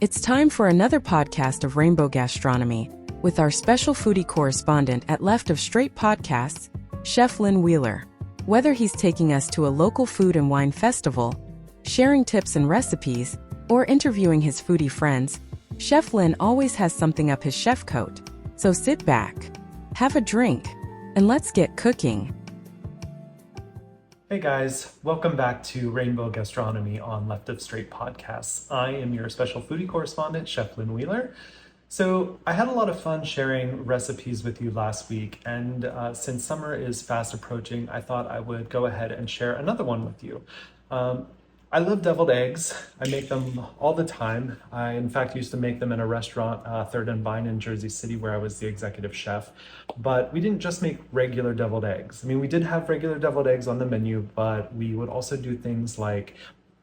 It's time for another podcast of Rainbow Gastronomy with our special foodie correspondent at Left of Straight Podcasts, Chef Lynn Wheeler. Whether he's taking us to a local food and wine festival, sharing tips and recipes, or interviewing his foodie friends, Chef Lynn always has something up his chef coat. So sit back, have a drink, and let's get cooking. Hey guys, welcome back to Rainbow Gastronomy on Left of Straight Podcasts. I am your special foodie correspondent, Chef Lynn Wheeler. So I had a lot of fun sharing recipes with you last week, and since summer is fast approaching, I thought I would go ahead and share another one with you. I love deviled eggs. I make them all the time. I, in fact, used to make them in a restaurant, Third and Vine in Jersey City, where I was the executive chef. But we didn't just make regular deviled eggs. I mean, we did have regular deviled eggs on the menu, but we would also do things like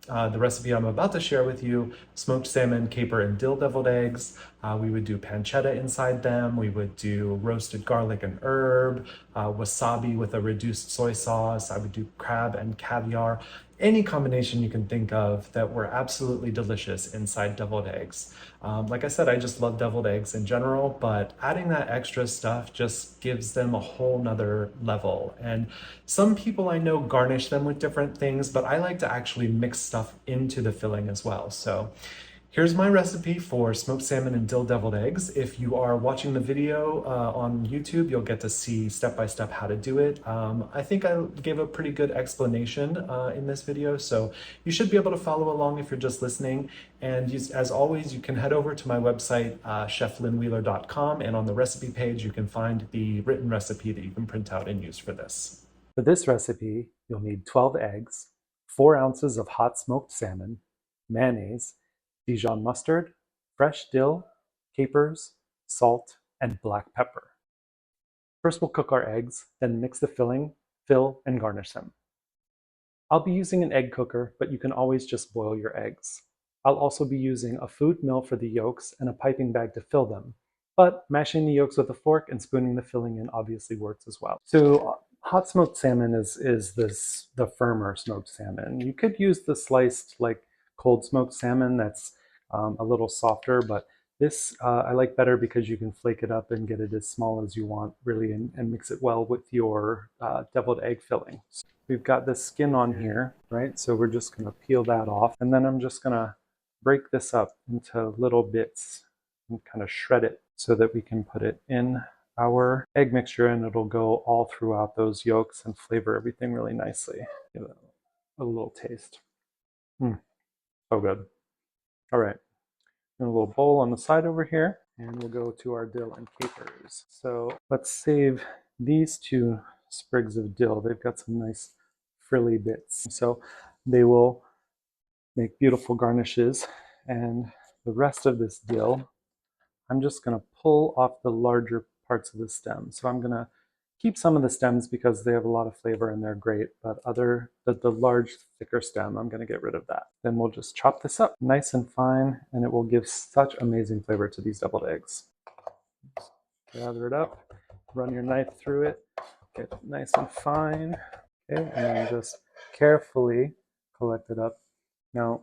the recipe I'm about to share with you, smoked salmon, caper, and dill deviled eggs. We would do pancetta inside them. We would do roasted garlic and herb, wasabi with a reduced soy sauce. I would do crab and caviar. Any combination you can think of that were absolutely delicious inside deviled eggs. Like I said, I just love deviled eggs in general, but adding that extra stuff just gives them a whole nother level. And some people I know garnish them with different things, but I like to actually mix stuff into the filling as well. So here's my recipe for smoked salmon and dill deviled eggs. If you are watching the video on YouTube, you'll get to see step-by-step how to do it. I think I gave a pretty good explanation in this video, so you should be able to follow along if you're just listening. And as always, you can head over to my website, cheflynnwheeler.com, and on the recipe page, you can find the written recipe that you can print out and use for this. For this recipe, you'll need 12 eggs, 4 ounces of hot smoked salmon, mayonnaise, Dijon mustard, fresh dill, capers, salt, and black pepper. First we'll cook our eggs, then mix the filling, fill, and garnish them. I'll be using an egg cooker, but you can always just boil your eggs. I'll also be using a food mill for the yolks and a piping bag to fill them, but mashing the yolks with a fork and spooning the filling in obviously works as well. So hot smoked salmon is the firmer smoked salmon. You could use the sliced like cold smoked salmon that's a little softer, but this I like better because you can flake it up and get it as small as you want really and mix it well with your deviled egg filling. So we've got the skin on here, right? So we're just going to peel that off, and then I'm just going to break this up into little bits and kind of shred it so that we can put it in our egg mixture, and it'll go all throughout those yolks and flavor everything really nicely. Give it a little taste. So good. All right, a little bowl on the side over here, and we'll go to our dill and capers. So let's save these 2 sprigs of dill. They've got some nice frilly bits, so they will make beautiful garnishes. And the rest of this dill, I'm just going to pull off the larger parts of the stem. So I'm going to keep some of the stems because they have a lot of flavor and they're great, but the large, thicker stem, I'm going to get rid of that. Then we'll just chop this up nice and fine, and it will give such amazing flavor to these deviled eggs. Just gather it up, run your knife through it, get it nice and fine, okay, and then just carefully collect it up. Now,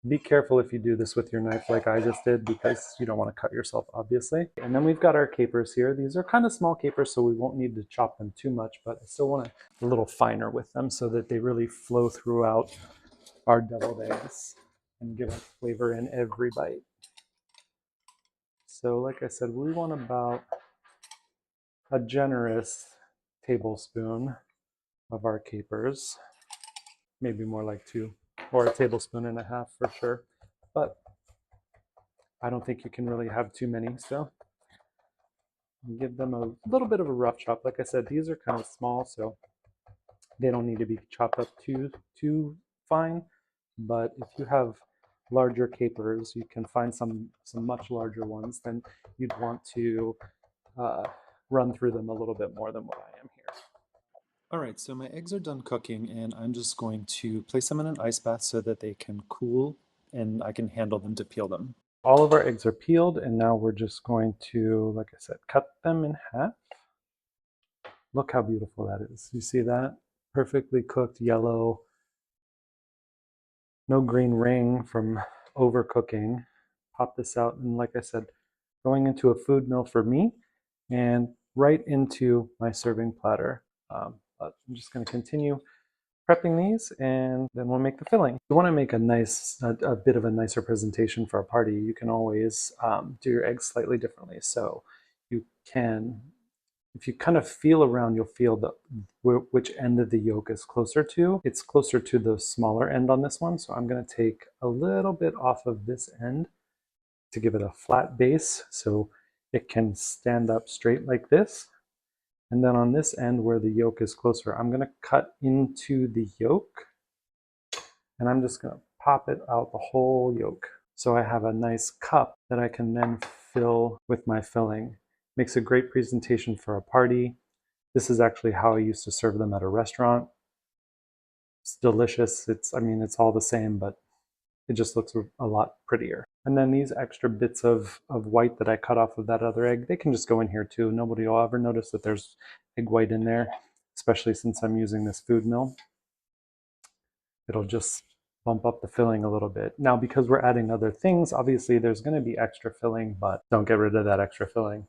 be careful if you do this with your knife like I just did, because you don't want to cut yourself, obviously. And then we've got our capers here. These are kind of small capers, so we won't need to chop them too much, but I still want a little finer with them so that they really flow throughout our deviled eggs and give us flavor in every bite. So like I said, we want about a generous tablespoon of our capers, maybe more like 2. Or a tablespoon and a half for sure, but I don't think you can really have too many, so give them a little bit of a rough chop. Like I said, these are kind of small, so they don't need to be chopped up too fine, but if you have larger capers, you can find some much larger ones, then you'd want to run through them a little bit more than what I am here. All right, so my eggs are done cooking, and I'm just going to place them in an ice bath so that they can cool and I can handle them to peel them. All of our eggs are peeled, and now we're just going to, like I said, cut them in half. Look how beautiful that is. You see that? Perfectly cooked yellow. No green ring from overcooking. pop this out, and like I said, going into a food mill for me and right into my serving platter. But I'm just going to continue prepping these, and then we'll make the filling. If you want to make a bit of a nicer presentation for a party, you can always do your eggs slightly differently. So you can, if you kind of feel around, you'll feel which end of the yolk is closer to. It's closer to the smaller end on this one, so I'm going to take a little bit off of this end to give it a flat base so it can stand up straight like this. And then on this end where the yolk is closer, I'm going to cut into the yolk, and I'm just going to pop it out the whole yolk. So I have a nice cup that I can then fill with my filling. Makes a great presentation for a party. This is actually how I used to serve them at a restaurant. It's delicious. It's all the same, but it just looks a lot prettier. And then these extra bits of white that I cut off of that other egg, they can just go in here too. Nobody will ever notice that there's egg white in there, especially since I'm using this food mill. It'll just bump up the filling a little bit. Now, because we're adding other things, obviously there's going to be extra filling, but don't get rid of that extra filling.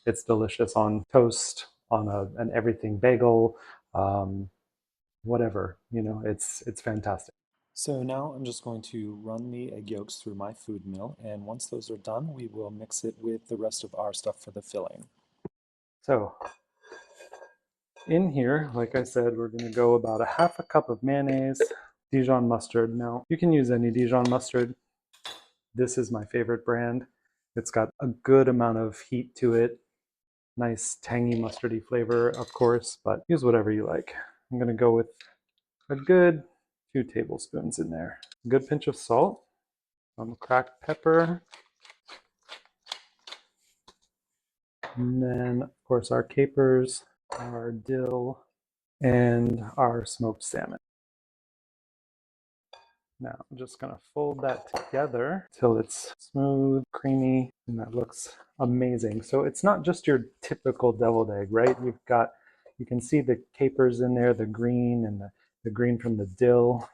It's delicious on toast, on an everything bagel, whatever, it's fantastic. So now I'm just going to run the egg yolks through my food mill, and once those are done, we will mix it with the rest of our stuff for the filling. So in here, like I said, we're going to go about a half a cup of mayonnaise, Dijon mustard. Now, you can use any Dijon mustard. This is my favorite brand. It's got a good amount of heat to it. Nice tangy mustardy flavor, of course, but use whatever you like. I'm going to go with a good 2 tablespoons in there. A good pinch of salt, some cracked pepper, and then of course our capers, our dill, and our smoked salmon. Now I'm just going to fold that together till it's smooth, creamy, and that looks amazing. So it's not just your typical deviled egg, right? You can see the capers in there, the green and the green from the dill,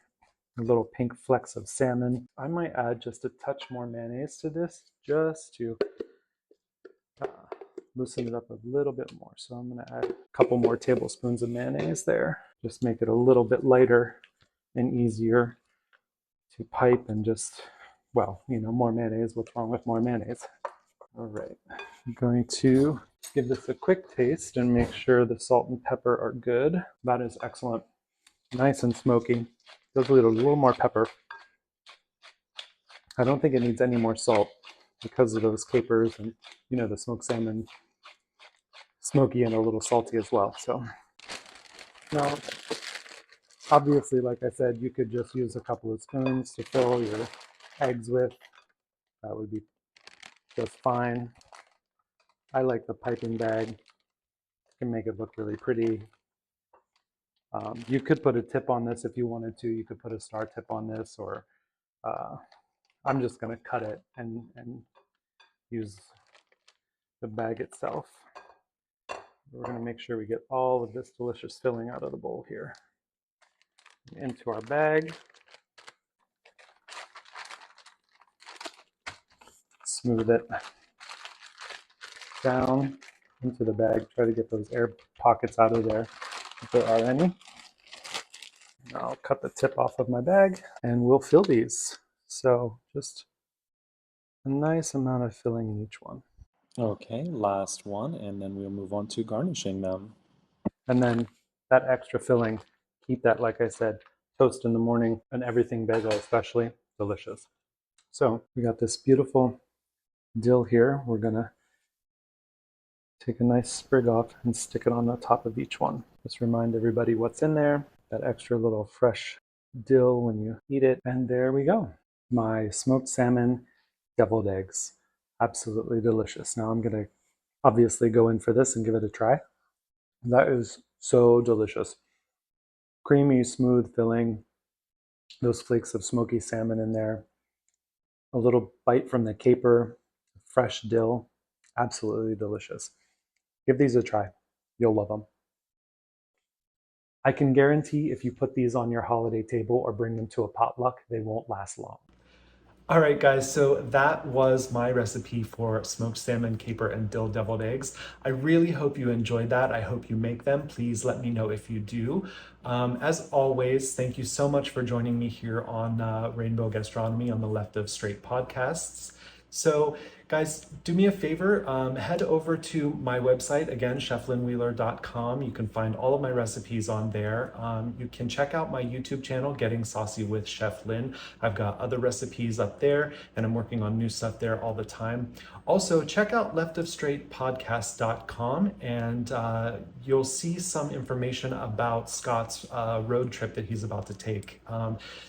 a little pink flecks of salmon. I might add just a touch more mayonnaise to this just to loosen it up a little bit more. So I'm going to add a couple more tablespoons of mayonnaise there. Just make it a little bit lighter and easier to pipe, and just, well, more mayonnaise. What's wrong with more mayonnaise? All right. I'm going to give this a quick taste and make sure the salt and pepper are good. That is excellent. Nice and smoky. Does a little more pepper. I don't think it needs any more salt because of those capers and, the smoked salmon, smoky and a little salty as well. So now, obviously, like I said, you could just use a couple of spoons to fill your eggs with. That would be just fine. I like the piping bag. You can make it look really pretty. You could put a tip on this if you wanted to. You could put a star tip on this, or I'm just going to cut it and use the bag itself. We're going to make sure we get all of this delicious filling out of the bowl here. Into our bag. Smooth it down into the bag. Try to get those air pockets out of there if there are any. I'll cut the tip off of my bag and we'll fill these. So just a nice amount of filling in each one. Okay, last one, and then we'll move on to garnishing them. And then that extra filling, keep that, like I said, toast in the morning, and everything bagel especially, delicious. So we got this beautiful dill here. We're gonna take a nice sprig off and stick it on the top of each one. Just remind everybody what's in there, that extra little fresh dill when you eat it. And there we go. My smoked salmon deviled eggs. Absolutely delicious. Now I'm gonna obviously go in for this and give it a try. That is so delicious. Creamy, smooth filling, those flakes of smoky salmon in there, a little bite from the caper, fresh dill, absolutely delicious. Give these a try. You'll love them. I can guarantee if you put these on your holiday table or bring them to a potluck, they won't last long. All right, guys, so that was my recipe for smoked salmon, caper, and dill deviled eggs. I really hope you enjoyed that. I hope you make them. Please let me know if you do. As always, thank you so much for joining me here on Rainbow Gastronomy on the Left of Straight podcasts. So, guys, do me a favor, head over to my website, again, cheflynnwheeler.com. You can find all of my recipes on there. You can check out my YouTube channel, Getting Saucy with Chef Lynn. I've got other recipes up there, and I'm working on new stuff there all the time. Also, check out leftofstraightpodcast.com, and you'll see some information about Scott's road trip that he's about to take.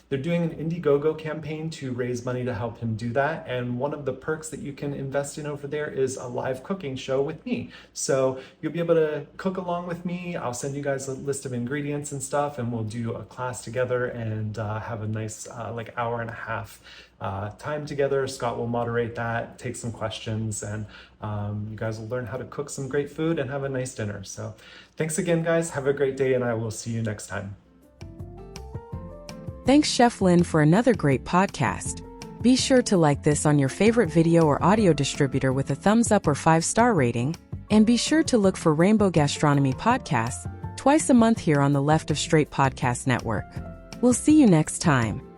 They're doing an Indiegogo campaign to raise money to help him do that, and one of the perks that you can invest in over there is a live cooking show with me. So you'll be able to cook along with me. I'll send you guys a list of ingredients and stuff, and we'll do a class together and have a nice like hour and a half time together. Scott will moderate that, take some questions, and you guys will learn how to cook some great food and have a nice dinner. So thanks again, guys. Have a great day, and I will see you next time. Thanks, Chef Lynn, for another great podcast. Be sure to like this on your favorite video or audio distributor with a thumbs up or 5-star rating, and be sure to look for Rainbow Gastronomy podcasts twice a month here on the Left of Straight Podcast Network. We'll see you next time.